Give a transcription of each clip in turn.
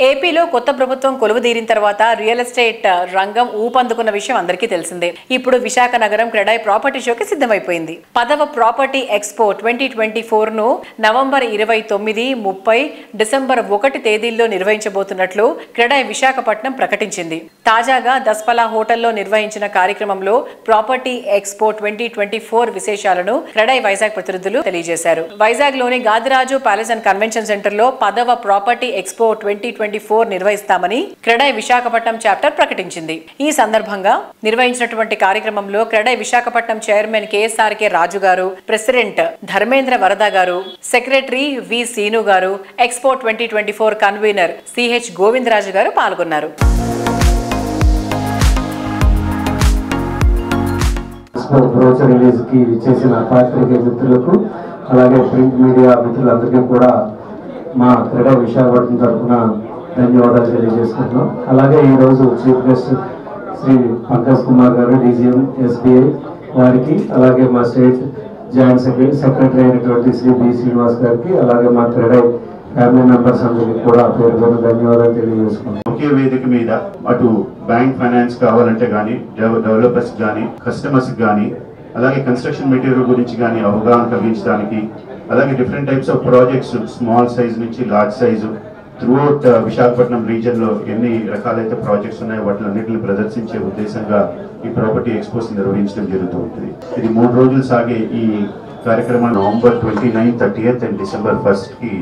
ఏపీలో కొత్త ప్రభుత్వం కొలువుదీరిన తర్వాత రియల్ ఎస్టేట్ రంగం ఊపందుకున్న విషయం అందరికీ తెలిసిందే. ఇప్పుడు విశాఖ నగరం క్రెడాయ్ ప్రాపర్టీ షోకి సిద్ధమైపోయింది. 10వ ప్రాపర్టీ ఎక్స్పో 2024 ను నవంబర్ 29, 30, డిసెంబర్ 1 తేదీల్లో నిర్వహించబోతున్నట్లు క్రెడాయ్ విశాఖపట్నం ప్రకటించింది. తాజాగా దస్పలా హోటల్లో నిర్వహించిన కార్యక్రమంలో ప్రాపర్టీ ఎక్స్పో 2024 విశేషాలను క్రెడాయ్ వైజాగ్ ప్రతినిధులు తెలియజేశారు. వైజాగ్ లోని Gadiraju palace and convention centre లో 10వ ప్రాపర్టీ ఎక్స్పో 2024 నిర్వహిస్తామని క్రెడాయ్ విశాఖపట్నం చాప్టర్ ప్రకటించింది. ఈ సందర్భంగా నిర్వహించినటువంటి కార్యక్రమంలో క్రెడాయ్ విశాఖపట్నం చైర్మన్ కేఎస్ఆర్కే రాజు గారు, ప్రెసిడెంట్ ధర్మేంద్ర వరద గారు, సెక్రటరీ వి సీను గారు, ఎక్స్పో 2024 కన్వీనర్ సిహెచ్ గోవిందరాజు గారు పాల్గొన్నారు. అలాగే ప్రింట్ మీడియా మిత్రులందరికీ కూడా మా క్రెడాయ్ విశాఖపట్నం తరఫున ధన్యవాదాలు తెలియజేసుకుంటున్నాం. అలాగే ఈరోజు చీఫ్ గెస్ట్ శ్రీ పంకజ్ కుమార్ గారు, డీజీఎం ఎస్బీఐ వారికి, అలాగే మా స్టేట్ జాయింట్ సెక్రటరీ అయినటువంటి శ్రీ బి శ్రీనివాస్ గారికి, అలాగే మా క్రెడాయ్ ఫ్యామిలీ మెంబర్స్ అందరికీ కూడా పేరు పేరు ధన్యవాదాలు తెలియజేసుకుంటాం. ఒకే వేదిక మీద అటు బ్యాంక్ ఫైనాన్స్ కావాలంటే కానీ, డెవలపర్స్ కానీ, కస్టమర్స్ కానీ, అలాగే కన్స్ట్రక్షన్ మెటీరియల్ గురించి కానీ అవగాహన కలిగించడానికి, అలాగే different types of projects small size నుంచి లార్జ్ సైజు త్రూఅవుట్ విశాఖపట్నం రీజియన్లో ఎన్ని రకాలైతే ప్రాజెక్ట్స్ ఉన్నాయో వాటిలన్నింటిని ప్రదర్శించే ఉద్దేశంగా ఈ ప్రాపర్టీ ఎక్స్పోస్ నిర్వహించడం జరుగుతూ ఉంటుంది. ఇది 3 రోజులు సాగే ఈ కార్యక్రమం నవంబర్ 29, 30 అండ్ డిసెంబర్ 1కి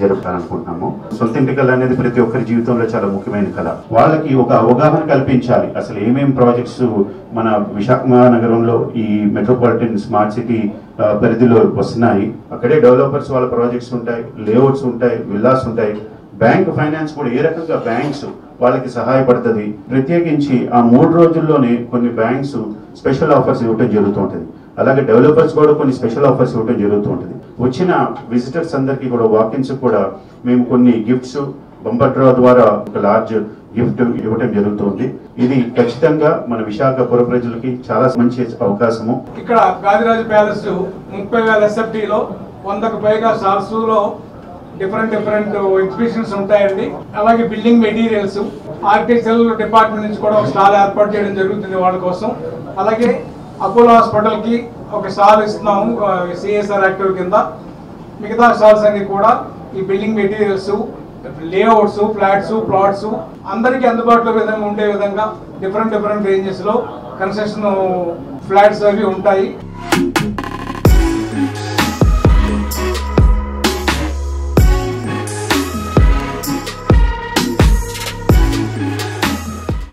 జరుపుతారనుకుంటున్నాము. సొంత ఇంటి కళ అనేది ప్రతి ఒక్కరి జీవితంలో చాలా ముఖ్యమైన కళ. వాళ్ళకి ఒక అవగాహన కల్పించాలి. అసలు ఏమేమి ప్రాజెక్ట్స్ మన విశాఖ నగరంలో ఈ మెట్రోపాలిటన్ స్మార్ట్ సిటీ పరిధిలో వస్తున్నాయి. అక్కడే డెవలపర్స్ వాళ్ళ ప్రాజెక్ట్స్ ఉంటాయి, లేఅవుట్స్ ఉంటాయి, విల్లాస్ ఉంటాయి. బ్యాంక్ ఫైనాన్స్ కూడా ఏ రకంగా బ్యాంక్స్ వాళ్ళకి సహాయపడుతుంది. ప్రత్యేకించి ఆ 3 రోజుల్లోనే కొన్ని బ్యాంక్స్ స్పెషల్ ఆఫర్స్ ఇవ్వటం జరుగుతుంటుంది. అలాగే డెవలపర్స్ కూడా కొన్ని స్పెషల్ ఆఫర్స్ ఇవ్వటం జరుగుతుంటుంది. వచ్చిన విజిటర్స్ అందరికీ కూడా వాకిన్స్ కూడా మేము కొన్ని గిఫ్ట్స్ బంపర్ డ్రా ద్వారా ఒక లార్జ్ గిఫ్ట్ ఇవ్వటం జరుగుతుంది. ఇది ఖచ్చితంగా మన విశాఖపుర ప్రజలకి చాలా మంచి అవకాశము. ఇక్కడ గాదిరాజు ప్యాలెస్ 30,000 SFTలో 100కు పైగా సార్సులో డిఫరెంట్ ఎగ్జిబిషన్స్ ఉంటాయండి. అలాగే బిల్డింగ్ మెటీరియల్స్, ఆర్కిటెక్చరల్ డిపార్ట్మెంట్ నుంచి కూడా ఒక స్టాల్ ఏర్పాటు చేయడం జరుగుతుంది వాళ్ళ కోసం. అలాగే అపోలో హాస్పిటల్కి ఒక స్టాల్ ఇస్తున్నాము సిఎస్ఆర్ యాక్టివ్ కింద. మిగతా స్టాల్స్ అన్ని కూడా ఈ building materials, layouts, flats, plots అందరికీ అందుబాటులో విధంగా ఉండే విధంగా డిఫరెంట్ రేంజెస్లో కన్స్ట్రక్షన్ ఫ్లాట్స్ అవి ఉంటాయి.